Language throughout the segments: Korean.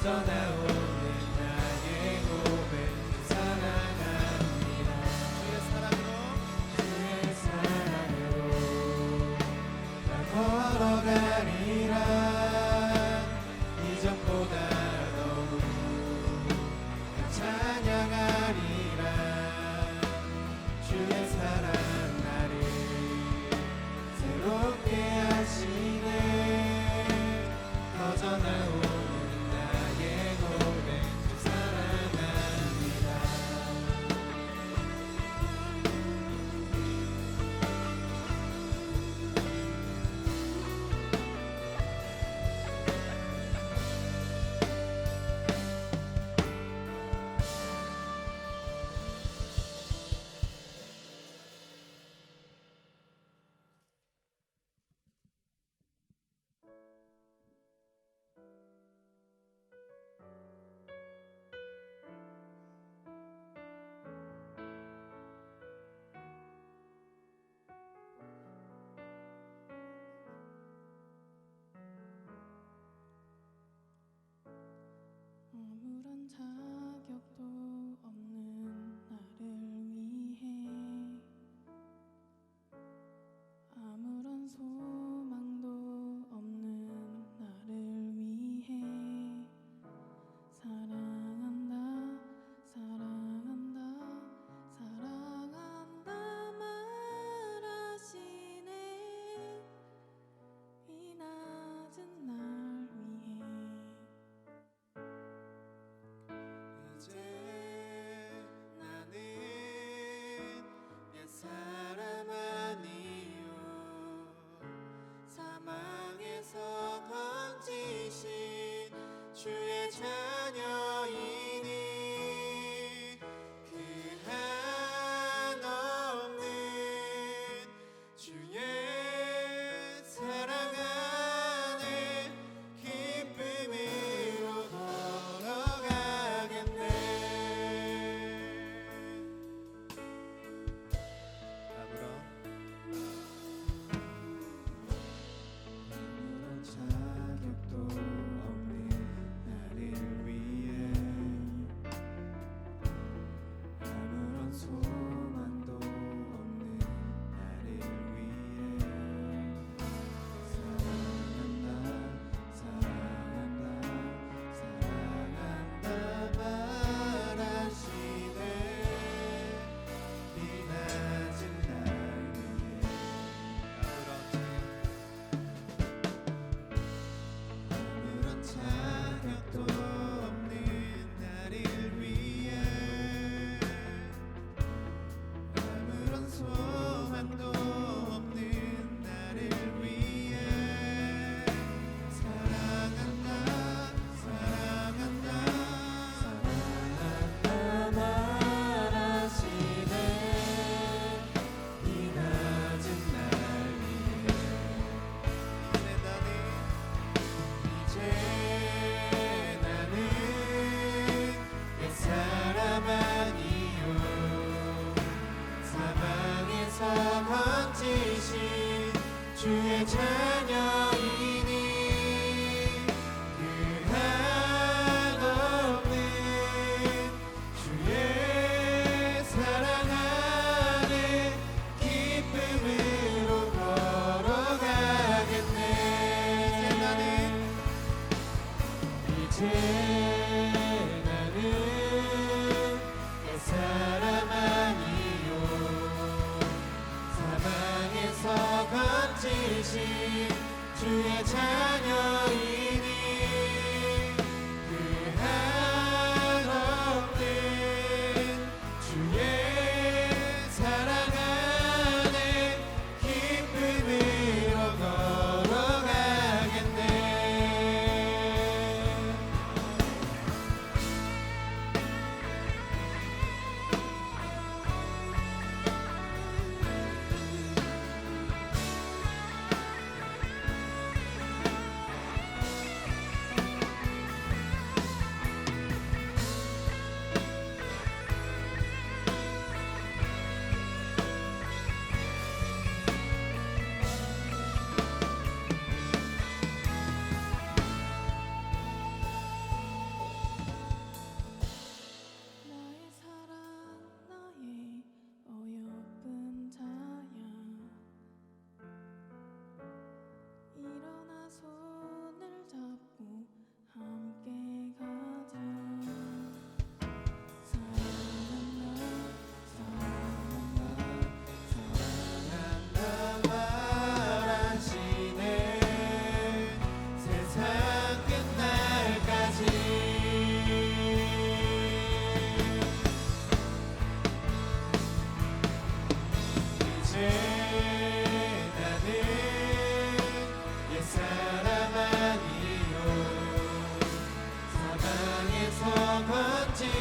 터져나오는 나의 고백 사랑합니다. 주의 사랑으로 나 걸어가리라. 이전보다 더욱 찬양하리라. 주의 사랑 나를 새롭게 하시네. 터져나오는 나의 고백 사랑합니다. 아무런 자격도 없는 나를 위해 아무런 소망도 없는 나를 위해 사랑한다 사랑한다 사랑한다 말하시네. 이 낮은 날 위해 이제 나는 옛 사람 아니요 사망에서 건지신 주의 자녀이니 그 한없는 주의 사랑 안에 기쁨으로 걸어가겠네. 아무런 자격도 없는 나를 위해 아무런 소망도 없는 나를 위해 사랑한다 사랑한다 사랑한다 말하시네. 이 낮은 날 위해 아무런 자격도 없는 나를 위해 아무런 소망도 없는 나를 위해 사랑한다 사랑한다 사랑한다 말하시네. 이 낮은 날 위해 이제 나는 옛 사람 아니요 사망에서 건지신 주의 자녀이니 그 한없는 주의 사랑 안에 기쁨으로 걸어가겠네. 이제 나는 옛 사람 아니요 사망에서 건지신 주의 자녀이니 그 한없는 주의 사랑 안에 기쁨으로 걸어가겠네.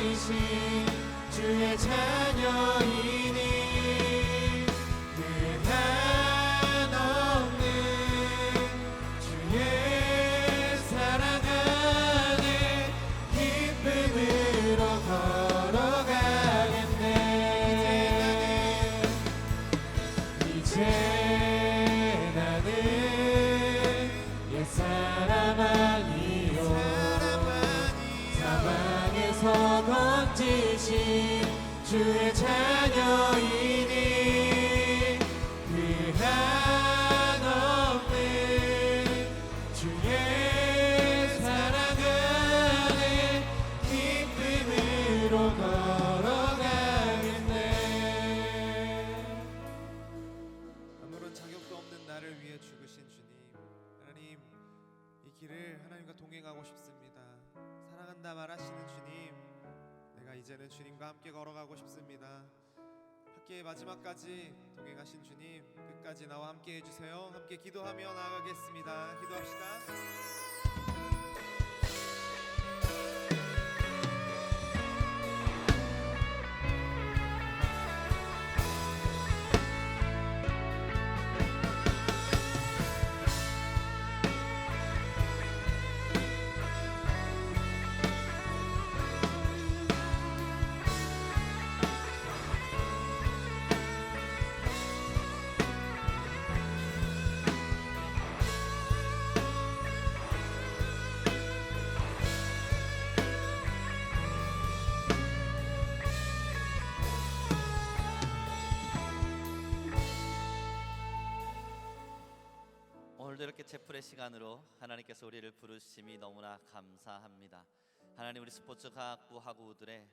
거짓인 주의 자녀이니 그 한없는 주의 사랑 안에 기쁨으로 걸어가겠네. 이제 나는 옛사람 아니요 사방에서 건지신 주의 자녀이니 그 한없는 주의 사랑 안에 기쁨으로 걸어가겠네. 아무런 자격도 없는 나를 위해 죽으신 주님, 하나님 이 길을 하나님과 동행하고 싶습니다. 사랑한다 말하시는 주님, 내가 이제는 주님과 함께 걸어가고 싶습니다. 학기의 마지막까지 동행하신 주님, 끝까지 나와 함께 해주세요. 함께 기도하며 나아가겠습니다. 기도합시다. 오늘도 이렇게 제풀의 시간으로 하나님께서 우리를 부르심이 너무나 감사합니다. 하나님, 우리 스포츠과학부 학우들의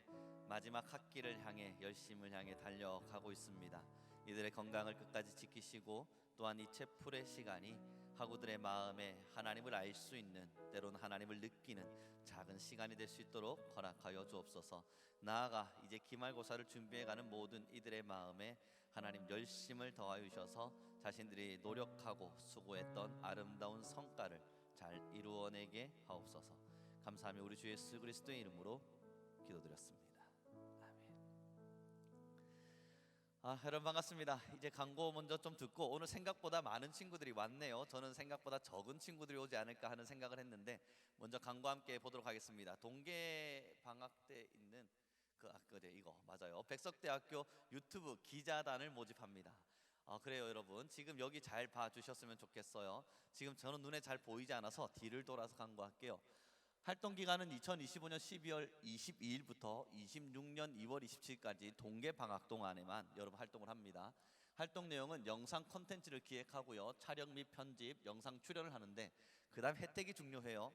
마지막 학기를 향해 열심을 향해 달려가고 있습니다. 이들의 건강을 끝까지 지키시고 또한 이 제풀의 시간이 학우들의 마음에 하나님을 알 수 있는, 때로는 하나님을 느끼는 작은 시간이 될 수 있도록 허락하여 주옵소서. 나아가 이제 기말고사를 준비해가는 모든 이들의 마음에 하나님 열심을 더하여 주셔서 자신들이 노력하고 수고했던 아름다운 성과를 잘 이루어내게 하옵소서. 감사하며 우리 주 예수 그리스도의 이름으로 기도드렸습니다. 아멘. 여러분 반갑습니다. 이제 광고 먼저 좀 듣고, 오늘 생각보다 많은 친구들이 왔네요. 저는 생각보다 적은 친구들이 오지 않을까 하는 생각을 했는데, 먼저 광고 함께 보도록 하겠습니다. 동계 방학 때 있는 이거 맞아요. 백석대학교 유튜브 기자단을 모집합니다. 그래요 여러분, 지금 여기 잘 봐주셨으면 좋겠어요. 지금 저는 눈에 잘 보이지 않아서 뒤를 돌아서 광고할게요. 활동 기간은 2025년 12월 22일부터 26년 2월 27일까지 동계 방학 동안에만 여러분 활동을 합니다. 활동 내용은 영상 콘텐츠를 기획하고요, 촬영 및 편집, 영상 출연을 하는데, 그 다음 혜택이 중요해요.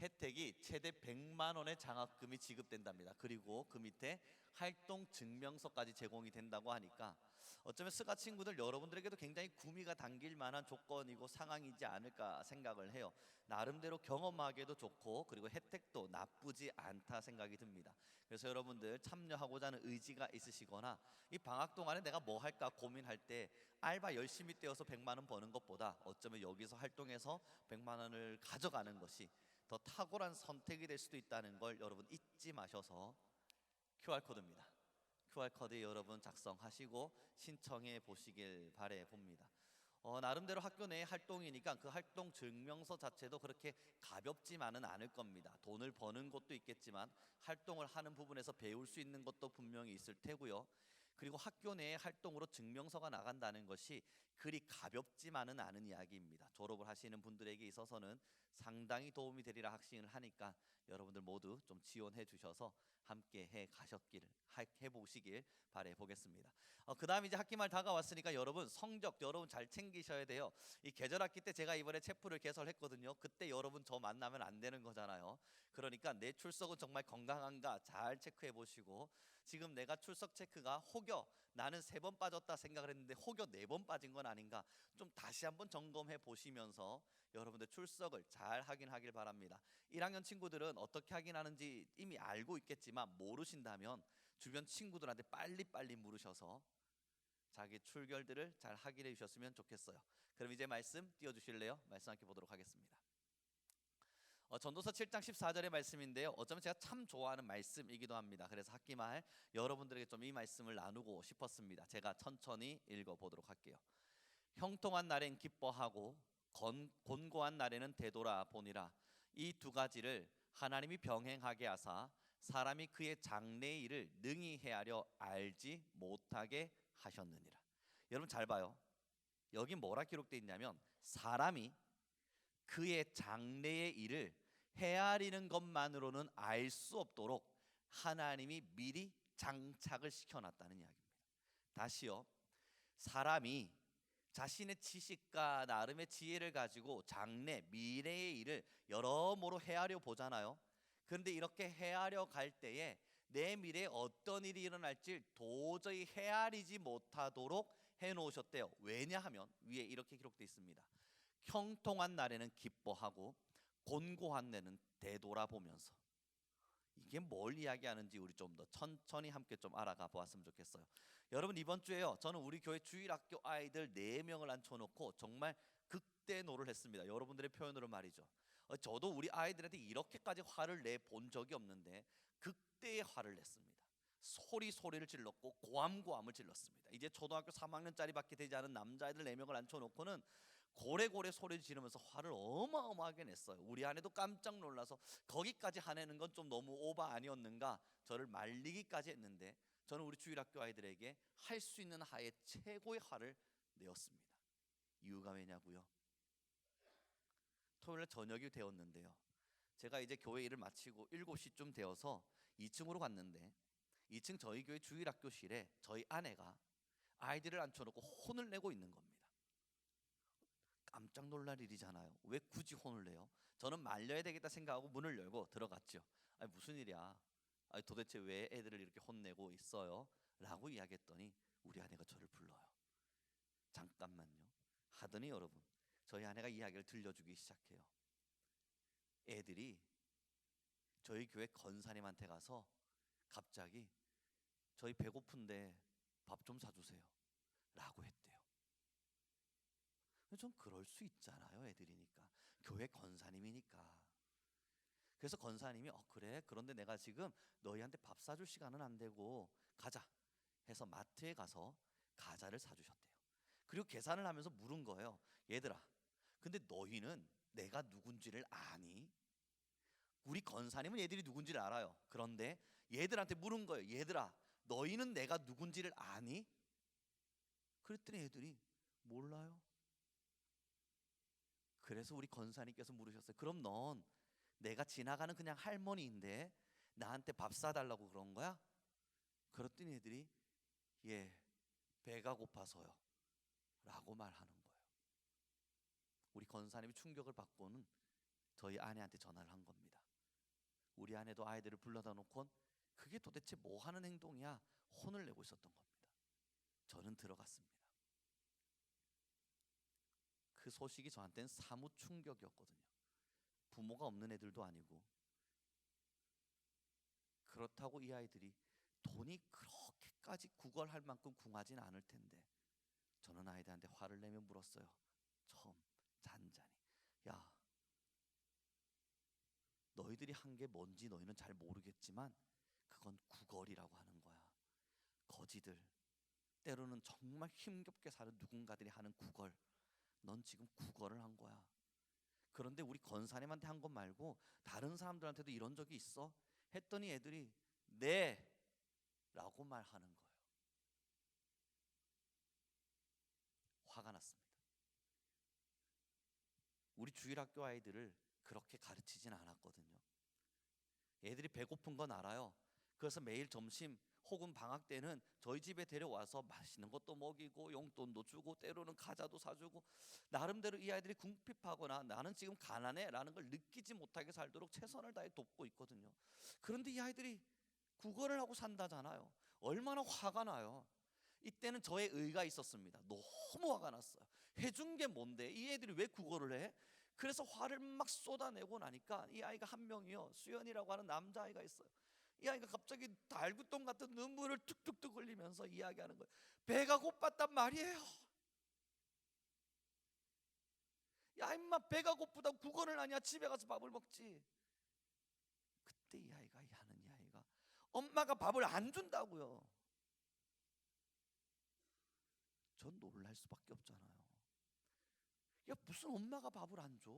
혜택이 최대 100만 원의 장학금이 지급된답니다. 그리고 그 밑에 활동 증명서까지 제공이 된다고 하니까 어쩌면 스가 친구들 여러분들에게도 굉장히 구미가 당길 만한 조건이고 상황이지 않을까 생각을 해요. 나름대로 경험하기에도 좋고 그리고 혜택도 나쁘지 않다 생각이 듭니다. 그래서 여러분들 참여하고자 하는 의지가 있으시거나 이 방학 동안에 내가 뭐 할까 고민할 때 알바 열심히 떼어서 100만 원 버는 것보다 어쩌면 여기서 활동해서 100만 원을 가져가는 것이 더 탁월한 선택이 될 수도 있다는 걸 여러분 잊지 마셔서, QR코드입니다. QR코드 여러분 작성하시고 신청해 보시길 바래 봅니다. 나름대로 학교 내 활동이니까 그 활동 증명서 자체도 그렇게 가볍지만은 않을 겁니다. 돈을 버는 것도 있겠지만 활동을 하는 부분에서 배울 수 있는 것도 분명히 있을 테고요. 그리고 학교 내에 활동으로 증명서가 나간다는 것이 그리 가볍지만은 않은 이야기입니다. 졸업을 하시는 분들에게 있어서는 상당히 도움이 되리라 확신을 하니까 여러분들 모두 좀 지원해 주셔서 함께 해보시길 바라보겠습니다. 그 다음 이제 학기말 다가왔으니까 여러분 성적 여러분 잘 챙기셔야 돼요. 이 계절학기 때 제가 이번에 체프를 개설했거든요. 그때 여러분 저 만나면 안 되는 거잖아요. 그러니까 내 출석은 정말 건강한가 잘 체크해 보시고, 지금 내가 출석 체크가 혹여 나는 3번 빠졌다 생각을 했는데 혹여 4번 빠진 건 아닌가 좀 다시 한번 점검해 보시면서 여러분들 출석을 잘 확인하길 바랍니다. 1학년 친구들은 어떻게 확인하는지 이미 알고 있겠지만 모르신다면 주변 친구들한테 빨리빨리 물으셔서 자기 출결들을 잘 확인해 주셨으면 좋겠어요. 그럼 이제 말씀 띄워주실래요? 말씀 함께 보도록 하겠습니다. 전도서 7장 14절의 말씀인데요. 어쩌면 제가 참 좋아하는 말씀이기도 합니다. 그래서 학기말 여러분들에게 좀 이 말씀을 나누고 싶었습니다. 제가 천천히 읽어보도록 할게요. 형통한 날엔 기뻐하고 곤고한 날에는 되돌아보니라. 이 두 가지를 하나님이 병행하게 하사 사람이 그의 장래의 일을 능히 헤아려 알지 못하게 하셨느니라. 여러분 잘 봐요. 여기 뭐라 기록되어 있냐면 사람이 그의 장래의 일을 헤아리는 것만으로는 알 수 없도록 하나님이 미리 장착을 시켜놨다는 이야기입니다. 다시요. 사람이 자신의 지식과 나름의 지혜를 가지고 장래, 미래의 일을 여러모로 헤아려 보잖아요. 그런데 이렇게 헤아려 갈 때에 내 미래에 어떤 일이 일어날지 도저히 헤아리지 못하도록 해놓으셨대요. 왜냐하면 위에 이렇게 기록되어 있습니다. 형통한 날에는 기뻐하고 곤고한 날에는 되돌아보면서. 이게 뭘 이야기하는지 우리 좀 더 천천히 함께 좀 알아가 보았으면 좋겠어요. 여러분 이번 주에요. 저는 우리 교회 주일학교 아이들 4명을 앉혀놓고 정말 극대노를 했습니다. 여러분들의 표현으로 말이죠. 저도 우리 아이들한테 이렇게까지 화를 내 본 적이 없는데 극대의 화를 냈습니다. 소리를 질렀고 고함을 질렀습니다. 이제 초등학교 3학년짜리밖에 되지 않은 남자애들 4명을 앉혀놓고는 고래고래 소리 지르면서 화를 어마어마하게 냈어요. 우리 아내도 깜짝 놀라서 거기까지 화내는 건 좀 너무 오바 아니었는가 저를 말리기까지 했는데 저는 우리 주일학교 아이들에게 할 수 있는 하의 최고의 화를 내었습니다. 이유가 왜냐고요? 토요일 저녁이 되었는데요. 제가 이제 교회 일을 마치고 7시쯤 되어서 2층으로 갔는데 2층 저희 교회 주일학교실에 저희 아내가 아이들을 앉혀놓고 혼을 내고 있는 겁니다. 깜짝 놀랄 일이잖아요. 왜 굳이 혼을 내요? 저는 말려야 되겠다 생각하고 문을 열고 들어갔죠. 아니 무슨 일이야? 아니 도대체 왜 애들을 이렇게 혼내고 있어요? 라고 이야기했더니 우리 아내가 저를 불러요. 잠깐만요 하더니 여러분 저희 아내가 이야기를 들려주기 시작해요. 애들이 저희 교회 권사님한테 가서 갑자기 저희 배고픈데 밥 좀 사주세요 라고 했대요. 좀 그럴 수 있잖아요. 애들이니까 교회 권사님이니까. 그래서 권사님이 그래 그런데 내가 지금 너희한테 밥 사줄 시간은 안 되고 가자 해서 마트에 가서 과자를 사주셨대요. 그리고 계산을 하면서 물은 거예요. 얘들아 근데 너희는 내가 누군지를 아니? 우리 권사님은 얘들이 누군지를 알아요. 그런데 얘들한테 물은 거예요. 얘들아 너희는 내가 누군지를 아니? 그랬더니 애들이 몰라요. 그래서 우리 권사님께서 물으셨어요. 그럼 넌 내가 지나가는 그냥 할머니인데 나한테 밥 사달라고 그런 거야? 그랬더니 애들이 예 배가 고파서요 라고 말하는 거예요. 우리 권사님이 충격을 받고는 저희 아내한테 전화를 한 겁니다. 우리 아내도 아이들을 불러다 놓고 그게 도대체 뭐 하는 행동이야? 혼을 내고 있었던 겁니다. 저는 들어갔습니다. 그 소식이 저한테는 사뭇 충격이었거든요. 부모가 없는 애들도 아니고 그렇다고 이 아이들이 돈이 그렇게까지 구걸할 만큼 궁하진 않을 텐데 저는 아이들한테 화를 내며 물었어요. 처음 잔잔히 야 너희들이 한 게 뭔지 너희는 잘 모르겠지만 그건 구걸이라고 하는 거야. 거지들 때로는 정말 힘겹게 사는 누군가들이 하는 구걸 넌 지금 구걸을 한 거야. 그런데 우리 권사님한테 한 것 말고 다른 사람들한테도 이런 적이 있어? 했더니 애들이 네 라고 말하는 거예요. 화가 났습니다. 우리 주일학교 아이들을 그렇게 가르치진 않았거든요. 애들이 배고픈 건 알아요. 그래서 매일 점심 혹은 방학 때는 저희 집에 데려와서 맛있는 것도 먹이고 용돈도 주고 때로는 과자도 사주고 나름대로 이 아이들이 궁핍하거나 나는 지금 가난해 라는 걸 느끼지 못하게 살도록 최선을 다해 돕고 있거든요. 그런데 이 아이들이 구걸을 하고 산다잖아요. 얼마나 화가 나요. 이때는 저의 의가 있었습니다. 너무 화가 났어요. 해준 게 뭔데 이 애들이 왜 구걸을 해? 그래서 화를 막 쏟아내고 나니까 이 아이가 한 명이요 수연이라고 하는 남자아이가 있어요. 이 아이가 갑자기 달구똥 같은 눈물을 툭툭툭 흘리면서 이야기하는 거예요. 배가 고팠단 말이에요. 야 임마 배가 고프다고 국어를 하냐, 집에 가서 밥을 먹지. 그때 이 아이가 엄마가 밥을 안 준다고요. 전 놀랄 수밖에 없잖아요. 야 무슨 엄마가 밥을 안 줘?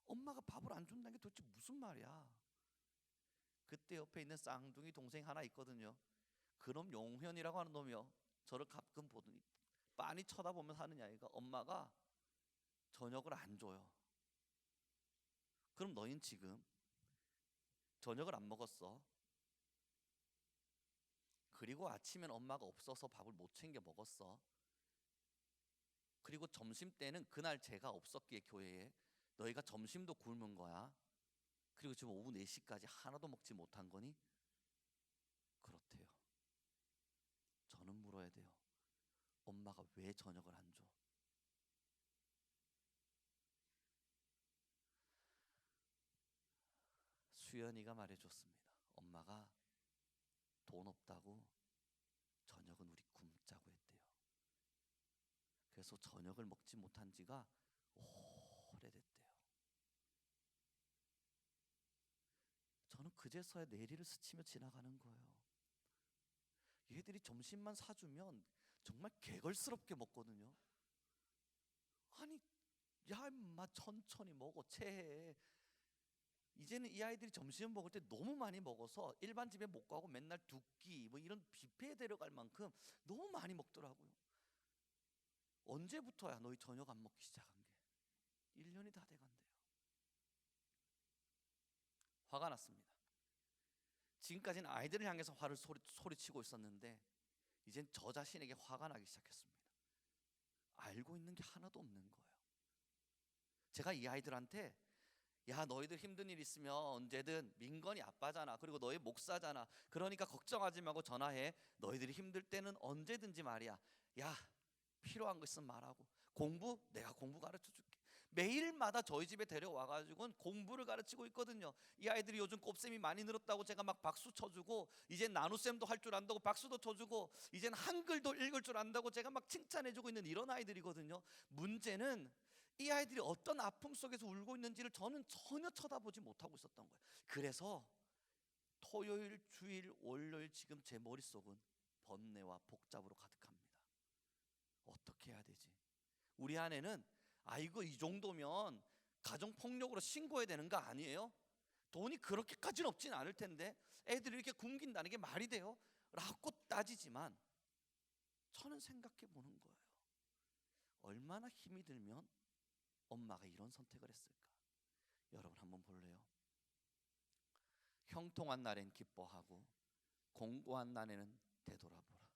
엄마가 밥을 안 준다는 게 도대체 무슨 말이야? 그때 옆에 있는 쌍둥이 동생 하나 있거든요. 그놈 용현이라고 하는 놈이요, 저를 가끔 보더니 빤히 쳐다보면서 하는 이야기가, 엄마가 저녁을 안 줘요. 그럼 너희는 지금 저녁을 안 먹었어. 그리고 아침엔 엄마가 없어서 밥을 못 챙겨 먹었어. 그리고 점심 때는 그날 제가 없었기에 교회에 너희가 점심도 굶은 거야. 그리고 지금 오후 4시까지 하나도 먹지 못한 거니? 그렇대요. 저는 물어야 돼요. 엄마가 왜 저녁을 안 줘? 수연이가 말해줬습니다. 엄마가 돈 없다고 저녁은 우리 굶자고 했대요. 그래서 저녁을 먹지 못한 지가 오래됐대요. 저는 그제서야 내리를 스치며 지나가는 거예요. 얘들이 점심만 사주면 정말 개걸스럽게 먹거든요. 아니 야 임마 천천히 먹어, 체해. 이제는 이 아이들이 점심을 먹을 때 너무 많이 먹어서 일반 집에 못 가고 맨날 두 끼 뭐 이런 뷔페에 데려갈 만큼 너무 많이 먹더라고요. 언제부터야 너희 저녁 안 먹기 시작한 게? 1년이 다 돼간대요. 화가 났습니다. 지금까지는 아이들을 향해서 화를 소리치고 있었는데 이젠 저 자신에게 화가 나기 시작했습니다. 알고 있는 게 하나도 없는 거예요. 제가 이 아이들한테 야 너희들 힘든 일 있으면 언제든 민건이 아빠잖아, 그리고 너희 목사잖아, 그러니까 걱정하지 말고 전화해. 너희들이 힘들 때는 언제든지 말이야. 야 필요한 거 있으면 말하고, 공부 내가 공부 가르쳐 줄게. 매일마다 저희 집에 데려와가지고는 공부를 가르치고 있거든요. 이 아이들이 요즘 곱셈이 많이 늘었다고 제가 막 박수 쳐주고, 이젠 나눗셈도 할 줄 안다고 박수도 쳐주고, 이젠 한글도 읽을 줄 안다고 제가 막 칭찬해주고 있는 이런 아이들이거든요. 문제는 이 아이들이 어떤 아픔 속에서 울고 있는지를 저는 전혀 쳐다보지 못하고 있었던 거예요. 그래서 토요일, 주일, 월요일 지금 제 머릿속은 번뇌와 복잡으로 가득합니다. 어떻게 해야 되지? 우리 아내는 아이고 이 정도면 가정폭력으로 신고해야 되는 거 아니에요? 돈이 그렇게까지는 없진 않을 텐데 애들이 이렇게 굶긴다는 게 말이 돼요? 라고 따지지만 저는 생각해 보는 거예요. 얼마나 힘이 들면 엄마가 이런 선택을 했을까? 여러분 한번 볼래요? 형통한 날엔 기뻐하고 공고한 날에는 되돌아보라.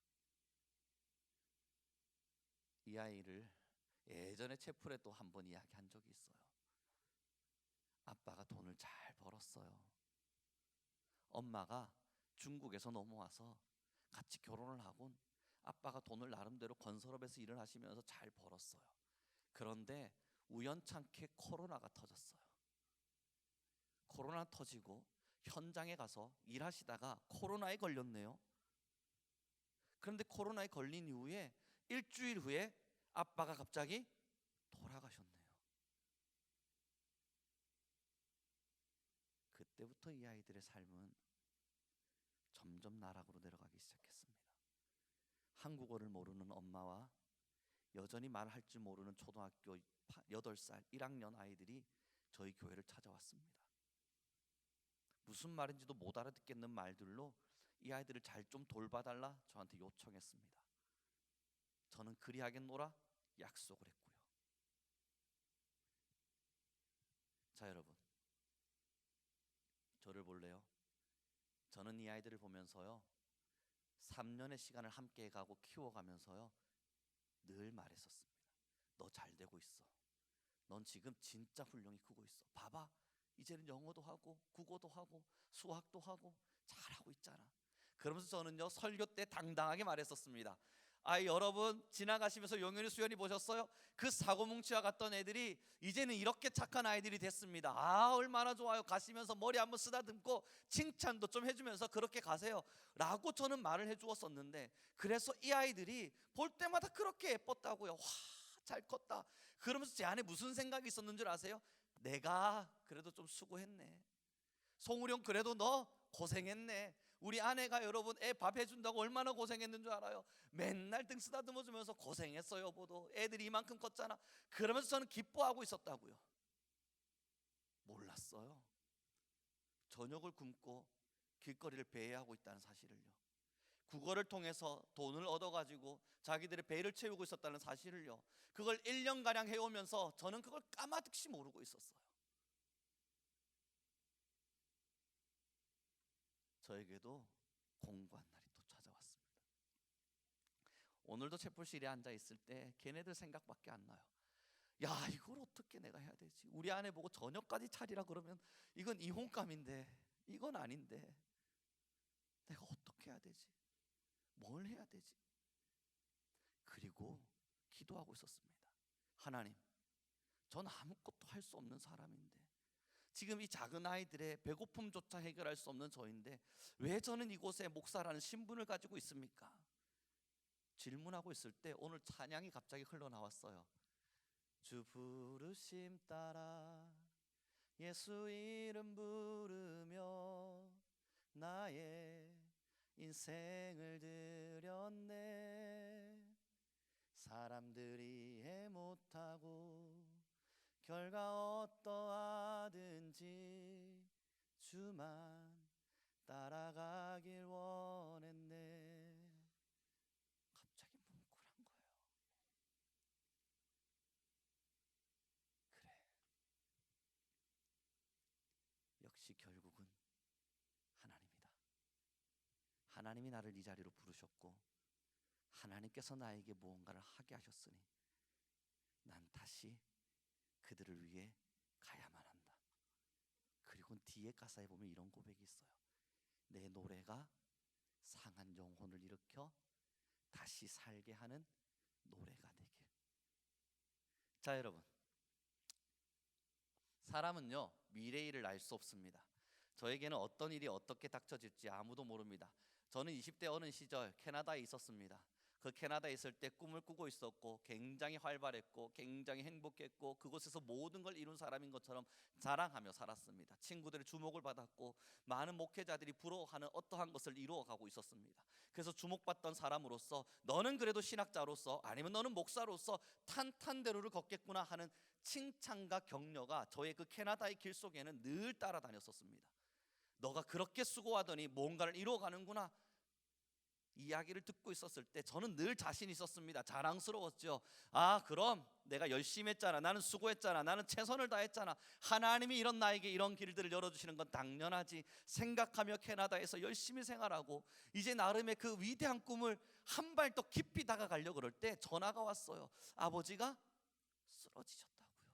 이 아이를 예전에 채플에 또 한 번 이야기한 적이 있어요. 아빠가 돈을 잘 벌었어요. 엄마가 중국에서 넘어와서 같이 결혼을 하곤 아빠가 돈을 나름대로 건설업에서 일을 하시면서 잘 벌었어요. 그런데 우연찮게 코로나가 터졌어요. 코로나 터지고 현장에 가서 일하시다가 코로나에 걸렸네요. 그런데 코로나에 걸린 이후에 일주일 후에 아빠가 갑자기 돌아가셨네요. 그때부터 이 아이들의 삶은 점점 나락으로 내려가기 시작했습니다. 한국어를 모르는 엄마와 여전히 말할 줄 모르는 초등학교 8살 1학년 아이들이 저희 교회를 찾아왔습니다. 무슨 말인지도 못 알아듣겠는 말들로 이 아이들을 잘 좀 돌봐달라 저한테 요청했습니다. 저는 그리하겠노라 약속을 했고요. 자 여러분, 저를 볼래요? 저는 이 아이들을 보면서요 3년의 시간을 함께 가고 키워가면서요 늘 말했었습니다. 너 잘 되고 있어. 넌 지금 진짜 훌륭히 크고 있어. 봐봐, 이제는 영어도 하고 국어도 하고 수학도 하고 잘하고 있잖아. 그러면서 저는요 설교 때 당당하게 말했었습니다. 여러분 지나가시면서 용현이 수연이 보셨어요? 그 사고뭉치와 같던 애들이 이제는 이렇게 착한 아이들이 됐습니다. 얼마나 좋아요. 가시면서 머리 한번 쓰다듬고 칭찬도 좀 해주면서 그렇게 가세요 라고 저는 말을 해주었었는데, 그래서 이 아이들이 볼 때마다 그렇게 예뻤다고요. 와 잘 컸다. 그러면서 제 안에 무슨 생각이 있었는 줄 아세요? 내가 그래도 좀 수고했네. 송우령 그래도 너 고생했네. 우리 아내가 여러분 애 밥 해준다고 얼마나 고생했는 줄 알아요? 맨날 등 쓰다듬어 주면서 고생했어 여보도. 애들이 이만큼 컸잖아. 그러면서 저는 기뻐하고 있었다고요. 몰랐어요. 저녁을 굶고 길거리를 배회하고 있다는 사실을요. 국어를 통해서 돈을 얻어가지고 자기들의 배를 채우고 있었다는 사실을요. 그걸 1년가량 해오면서 저는 그걸 까마득히 모르고 있었어요. 저에게도 공고한 날이 또 찾아왔습니다. 오늘도 채플실에 앉아 있을 때 걔네들 생각밖에 안 나요. 야, 이걸 어떻게 내가 해야 되지? 우리 아내 보고 저녁까지 차리라 그러면 이건 이혼감인데, 이건 아닌데 내가 어떻게 해야 되지? 뭘 해야 되지? 그리고 기도하고 있었습니다. 하나님, 전 아무것도 할 수 없는 사람인데, 지금 이 작은 아이들의 배고픔조차 해결할 수 없는 저인데 왜 저는 이곳에 목사라는 신분을 가지고 있습니까? 질문하고 있을 때 오늘 찬양이 갑자기 흘러나왔어요. 주 부르심 따라 예수 이름 부르며 나의 인생을 드렸네. 사람들이 해 못하고 결과 어떠하든지 주만 따라가길 원했네. 갑자기 뭉클한 거예요. 그래, 역시 결국은 하나님이다. 하나님이 나를 이 자리로 부르셨고 하나님께서 나에게 무언가를 하게 하셨으니 난 다시 그들을 위해 가야만 한다. 그리고 뒤에 가사에 보면 이런 고백이 있어요. 내 노래가 상한 영혼을 일으켜 다시 살게 하는 노래가 되길. 자, 여러분, 사람은요 미래의 일을 알 수 없습니다. 저에게는 어떤 일이 어떻게 닥쳐질지 아무도 모릅니다. 저는 20대 어린 시절 캐나다에 있었습니다. 그 캐나다에 있을 때 꿈을 꾸고 있었고 굉장히 활발했고 굉장히 행복했고 그곳에서 모든 걸 이룬 사람인 것처럼 자랑하며 살았습니다. 친구들의 주목을 받았고 많은 목회자들이 부러워하는 어떠한 것을 이루어가고 있었습니다. 그래서 주목받던 사람으로서 너는 그래도 신학자로서 아니면 너는 목사로서 탄탄대로를 걷겠구나 하는 칭찬과 격려가 저의 그 캐나다의 길 속에는 늘 따라다녔었습니다. 너가 그렇게 수고하더니 뭔가를 이루어가는구나 이야기를 듣고 있었을 때 저는 늘 자신 있었습니다. 자랑스러웠죠. 아, 그럼 내가 열심히 했잖아. 나는 수고했잖아. 나는 최선을 다했잖아. 하나님이 이런 나에게 이런 길들을 열어주시는 건 당연하지 생각하며 캐나다에서 열심히 생활하고 이제 나름의 그 위대한 꿈을 한 발 더 깊이 다가가려고 그럴 때 전화가 왔어요. 아버지가 쓰러지셨다고요.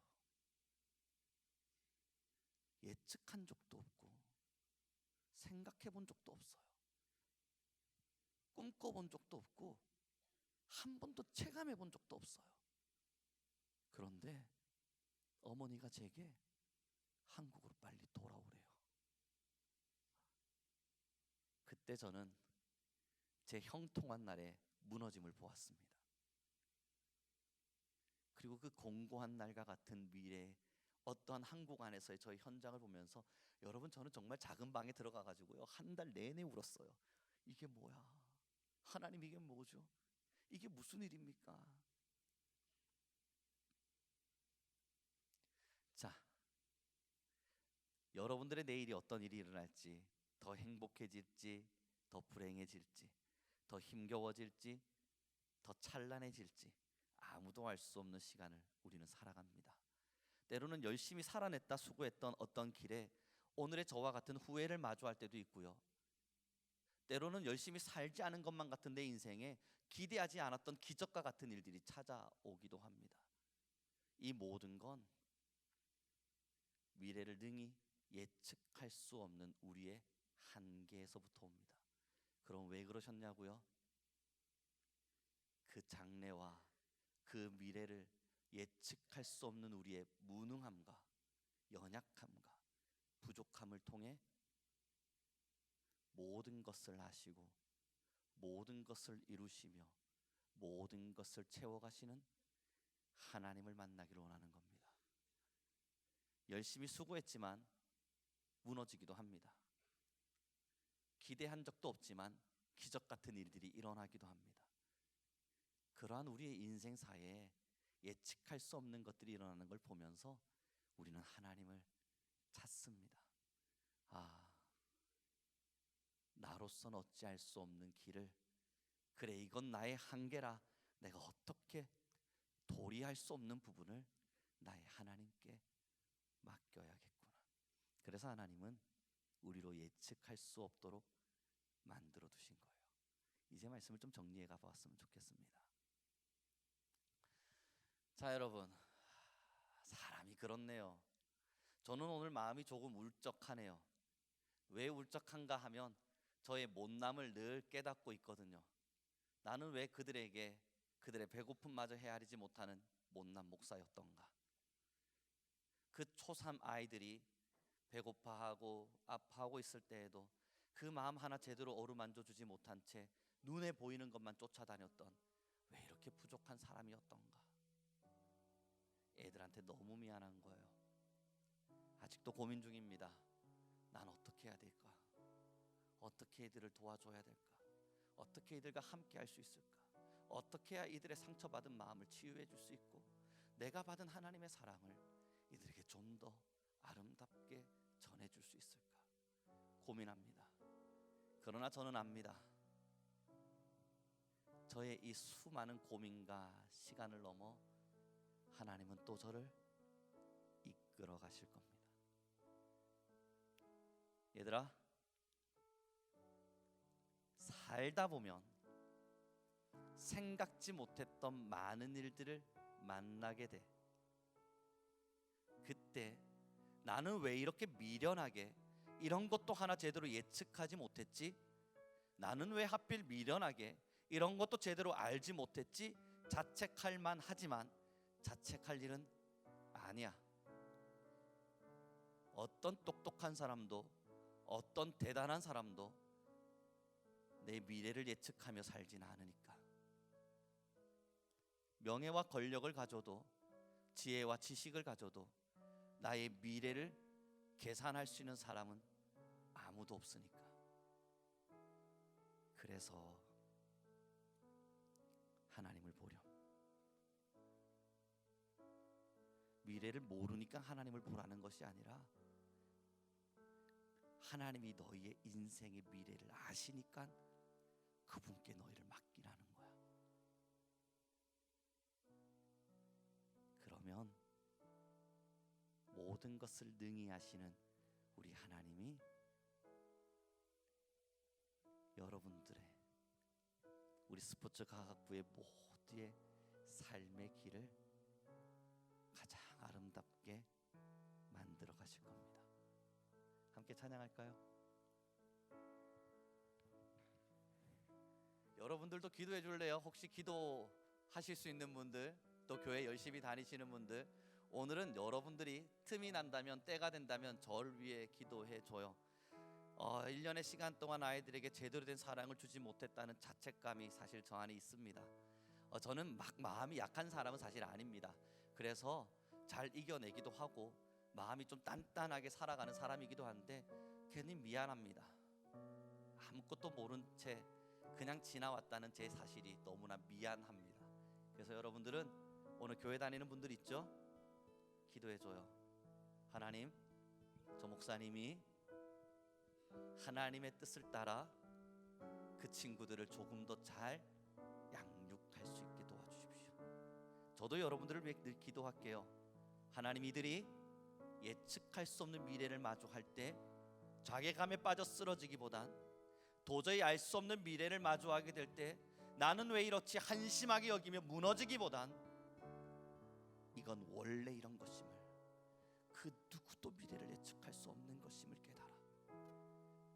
예측한 적도 없고 생각해 본 적도 없어요. 꿈꿔본 적도 없고 한 번도 체감해 본 적도 없어요. 그런데 어머니가 제게 한국으로 빨리 돌아오래요. 그때 저는 제 형통한 날에 무너짐을 보았습니다. 그리고 그 공고한 날과 같은 미래에 어떠한 한국 안에서의 저희 현장을 보면서 여러분 저는 정말 작은 방에 들어가 가지고요 한 달 내내 울었어요. 이게 뭐야? 하나님 이게 뭐죠? 이게 무슨 일입니까? 자, 여러분들의 내일이 어떤 일이 일어날지, 더 행복해질지, 더 불행해질지, 더 힘겨워질지, 더 찬란해질지 아무도 알 수 없는 시간을 우리는 살아갑니다. 때로는 열심히 살아냈다 수고했던 어떤 길에 오늘의 저와 같은 후회를 마주할 때도 있고요. 때로는 열심히 살지 않은 것만 같은 내 인생에 기대하지 않았던 기적과 같은 일들이 찾아오기도 합니다. 이 모든 건 미래를 능히 예측할 수 없는 우리의 한계에서부터 옵니다. 그럼 왜 그러셨냐고요? 그 장래와 그 미래를 예측할 수 없는 우리의 무능함과 연약함과 부족함을 통해 모든 것을 하시고 모든 것을 이루시며 모든 것을 채워가시는 하나님을 만나기를 원하는 겁니다. 열심히 수고했지만 무너지기도 합니다. 기대한 적도 없지만 기적 같은 일들이 일어나기도 합니다. 그러한 우리의 인생사에 예측할 수 없는 것들이 일어나는 걸 보면서 우리는 하나님을 찾습니다. 나로서는 어찌할 수 없는 길을, 그래 이건 나의 한계라 내가 어떻게 도리할 수 없는 부분을 나의 하나님께 맡겨야겠구나. 그래서 하나님은 우리로 예측할 수 없도록 만들어 두신 거예요. 이제 말씀을 좀 정리해 가 보았으면 좋겠습니다. 자, 여러분, 사람이 그렇네요. 저는 오늘 마음이 조금 울적하네요. 왜 울적한가 하면 저의 못남을 늘 깨닫고 있거든요. 나는 왜 그들에게 그들의 배고픔마저 헤아리지 못하는 못난 목사였던가. 그 초3 아이들이 배고파하고 아파하고 있을 때에도 그 마음 하나 제대로 어루만져 주지 못한 채 눈에 보이는 것만 쫓아다녔던 왜 이렇게 부족한 사람이었던가. 애들한테 너무 미안한 거예요. 아직도 고민 중입니다. 난 어떻게 해야 될까? 어떻게 이들을 도와줘야 될까? 어떻게 이들과 함께 할 수 있을까? 어떻게 해야 이들의 상처받은 마음을 치유해 줄 수 있고 내가 받은 하나님의 사랑을 이들에게 좀 더 아름답게 전해줄 수 있을까? 고민합니다. 그러나 저는 압니다. 저의 이 수많은 고민과 시간을 넘어 하나님은 또 저를 이끌어 가실 겁니다. 얘들아, 살다 보면 생각지 못했던 많은 일들을 만나게 돼. 그때 나는 왜 이렇게 미련하게 이런 것도 하나 제대로 예측하지 못했지? 나는 왜 하필 미련하게 이런 것도 제대로 알지 못했지? 자책할 만하지만 자책할 일은 아니야. 어떤 똑똑한 사람도 어떤 대단한 사람도 내 미래를 예측하며 살지는 않으니까. 명예와 권력을 가져도 지혜와 지식을 가져도 나의 미래를 계산할 수 있는 사람은 아무도 없으니까. 그래서 하나님을 보렴. 미래를 모르니까 하나님을 보라는 것이 아니라 하나님이 너희의 인생의 미래를 아시니까 그분께 너희를 맡기라는 거야. 그러면 모든 것을 능히 하시는 우리 하나님이 여러분들의 우리 스포츠 과학부의 모두의 삶의 길을 가장 아름답게 만들어 가실 겁니다. 함께 찬양할까요? 여러분들도 기도해 줄래요? 혹시 기도하실 수 있는 분들, 또 교회 열심히 다니시는 분들, 오늘은 여러분들이 틈이 난다면, 때가 된다면 저를 위해 기도해 줘요. 1년의 시간 동안 아이들에게 제대로 된 사랑을 주지 못했다는 자책감이 사실 저 안에 있습니다. 저는 막 마음이 약한 사람은 사실 아닙니다. 그래서 잘 이겨내기도 하고 마음이 좀 단단하게 살아가는 사람이기도 한데 괜히 미안합니다. 아무것도 모른 채 그냥 지나왔다는 제 사실이 너무나 미안합니다. 그래서 여러분들은 오늘 교회 다니는 분들 있죠? 기도해줘요. 하나님, 저 목사님이 하나님의 뜻을 따라 그 친구들을 조금 더 잘 양육할 수 있게 도와주십시오. 저도 여러분들을 위해 늘 기도할게요. 하나님, 이들이 예측할 수 없는 미래를 마주할 때 자괴감에 빠져 쓰러지기보단 도저히 알 수 없는 미래를 마주하게 될 때 나는 왜 이렇지 한심하게 여기며 무너지기보단 이건 원래 이런 것임을, 그 누구도 미래를 예측할 수 없는 것임을 깨달아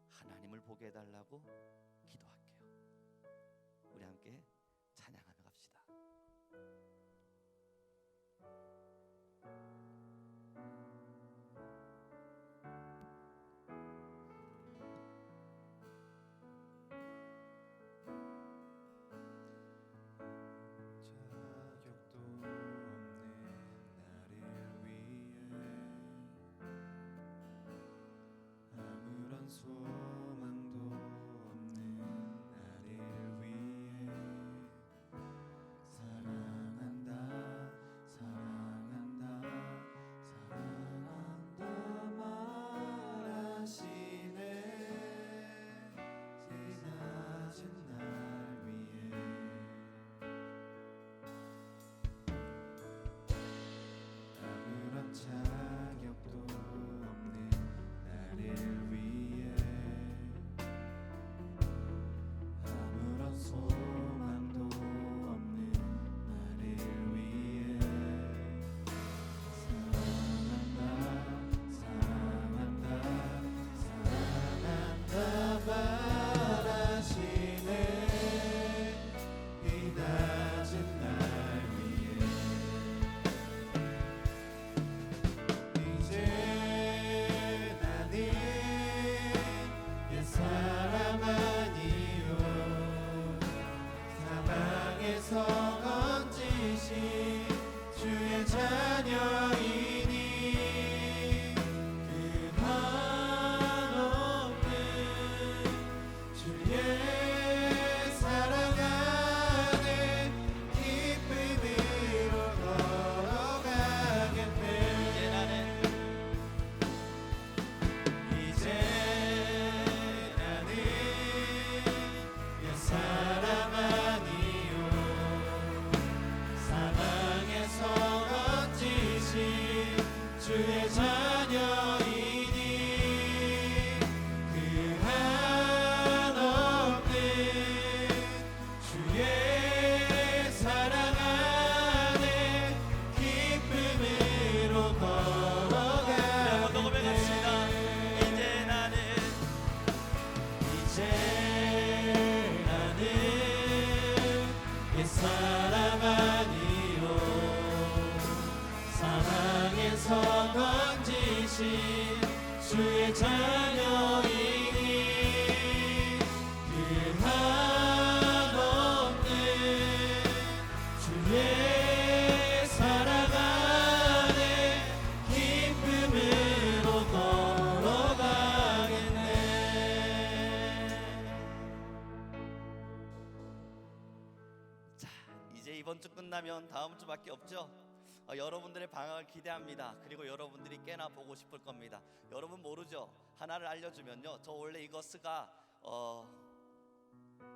하나님을 보게 해달라고 기도할게요. 우리 함께 찬양하며 갑시다. 자격도 없는 주의 자녀이니 그 한없는 주의 사랑 안에 기쁨으로 걸어가겠네. 자, 이제 이번 주 끝나면 다음 주밖에 없죠. 여러분들의 방학을 기대합니다. 그리고 여러분들이 꽤나 보고 싶을 겁니다. 여러분 모르죠? 하나를 알려주면요, 저 원래 이거 스가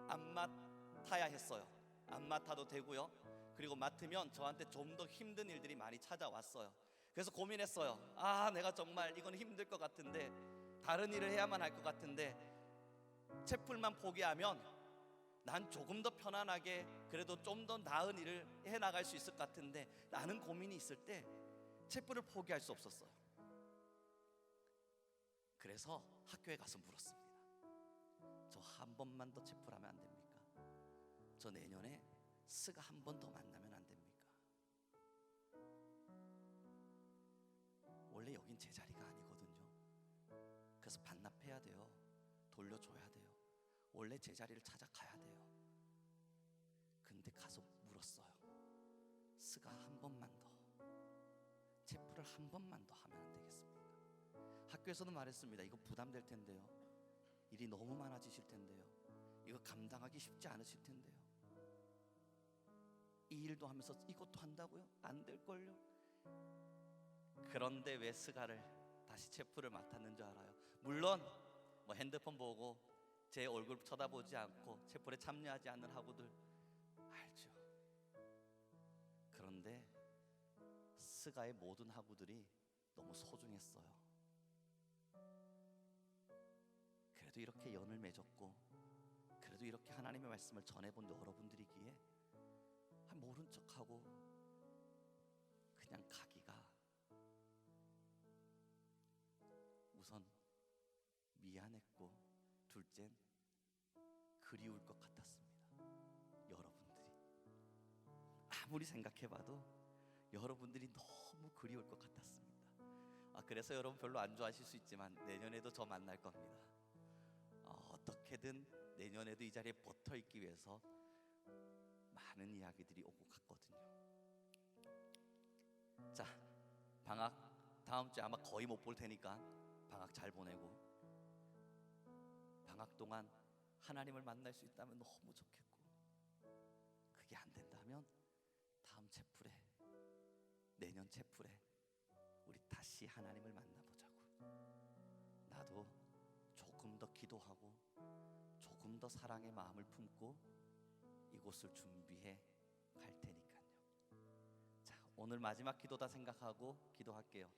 안 맡아야 했어요. 안 맡아도 되고요. 그리고 맡으면 저한테 좀 더 힘든 일들이 많이 찾아왔어요. 그래서 고민했어요. 내가 정말 이건 힘들 것 같은데, 다른 일을 해야만 할 것 같은데, 채플만 포기하면 난 조금 더 편안하게 그래도 좀 더 나은 일을 해나갈 수 있을 것 같은데 라는 고민이 있을 때 채플을 포기할 수 없었어요. 그래서 학교에 가서 물었습니다. 저 한 번만 더 채플하면 안 됩니까? 저 내년에 스가 한 번 더 만나면 안 됩니까? 원래 여긴 제 자리가 아니거든요. 그래서 반납해야 돼요. 돌려줘야 돼요. 원래 제 자리를 찾아가야 돼요. 근데 가서 물었어요. 스가 한 번만 더, 채플을 한 번만 더 하면 안 되겠습니까? 학교에서도 말했습니다. 이거 부담될 텐데요. 일이 너무 많아지실 텐데요. 이거 감당하기 쉽지 않으실 텐데요. 이 일도 하면서 이것도 한다고요? 안 될걸요? 그런데 왜 스가를 다시 채플을 맡았는 줄 알아요? 물론 뭐 핸드폰 보고 제 얼굴 쳐다보지 않고 채플에 참여하지 않는 학우들 알죠. 그런데 스가의 모든 학우들이 너무 소중했어요. 그래도 이렇게 연을 맺었고, 그래도 이렇게 하나님의 말씀을 전해본 여러분들이기에 모른 척하고 그냥 가기가 우선 미안했고, 둘째는 그리울 것 같았습니다. 여러분들이 아무리 생각해봐도 여러분들이 너무 그리울 것 같았습니다. 그래서 여러분 별로 안 좋아하실 수 있지만 내년에도 저 만날 겁니다. 어떻게든 내년에도 이 자리에 붙어있기 위해서 많은 이야기들이 오고 갔거든요. 자, 방학 다음 주에 아마 거의 못 볼 테니까 방학 잘 보내고, 방학 동안 하나님을 만날 수 있다면 너무 좋겠고, 그게 안 된다면 다음 채플에, 내년 채플에 우리 다시 하나님을 만나보자고. 나도 조금 더 기도하고 조금 더 사랑의 마음을 품고 이곳을 준비해 갈 테니까요. 자, 오늘 마지막 기도다 생각하고 기도할게요.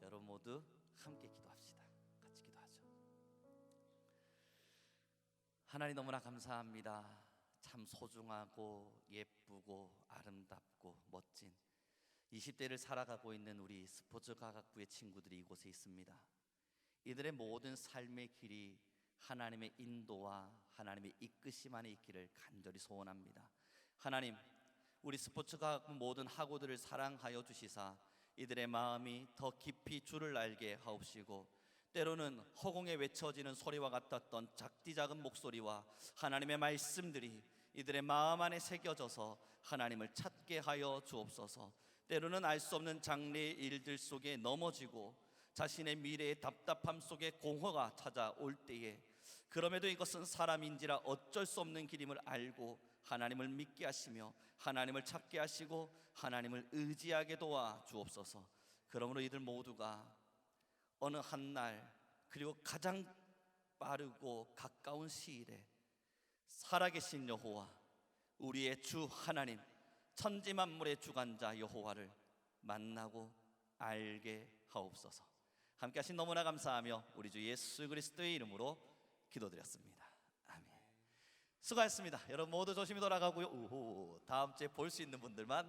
여러분 모두 함께 기도합시다. 같이 기도하죠. 하나님 너무나 감사합니다. 참 소중하고 예쁘고 아름답고 멋진 20대를 살아가고 있는 우리 스포츠과학부의 친구들이 이곳에 있습니다. 이들의 모든 삶의 길이 하나님의 인도와 하나님의 이끄심 안에 있기를 간절히 소원합니다. 하나님, 우리 스포츠과학부 모든 학우들을 사랑하여 주시사 이들의 마음이 더 깊이 주를 알게 하옵시고, 때로는 허공에 외쳐지는 소리와 같았던 작디 작은 목소리와 하나님의 말씀들이 이들의 마음 안에 새겨져서 하나님을 찾게 하여 주옵소서. 때로는 알 수 없는 장래의 일들 속에 넘어지고 자신의 미래의 답답함 속에 공허가 찾아올 때에, 그럼에도 이것은 사람인지라 어쩔 수 없는 길임을 알고 하나님을 믿게 하시며 하나님을 찾게 하시고 하나님을 의지하게 도와 주옵소서. 그러므로 이들 모두가 어느 한날, 그리고 가장 빠르고 가까운 시일에 살아계신 여호와, 우리의 주 하나님, 천지만물의 주관자 여호와를 만나고 알게 하옵소서. 함께 하신 너무나 감사하며 우리 주 예수 그리스도의 이름으로 기도드렸습니다. 아멘. 수고하셨습니다. 여러분 모두 조심히 돌아가고요. 다음 주에 볼 수 있는 분들만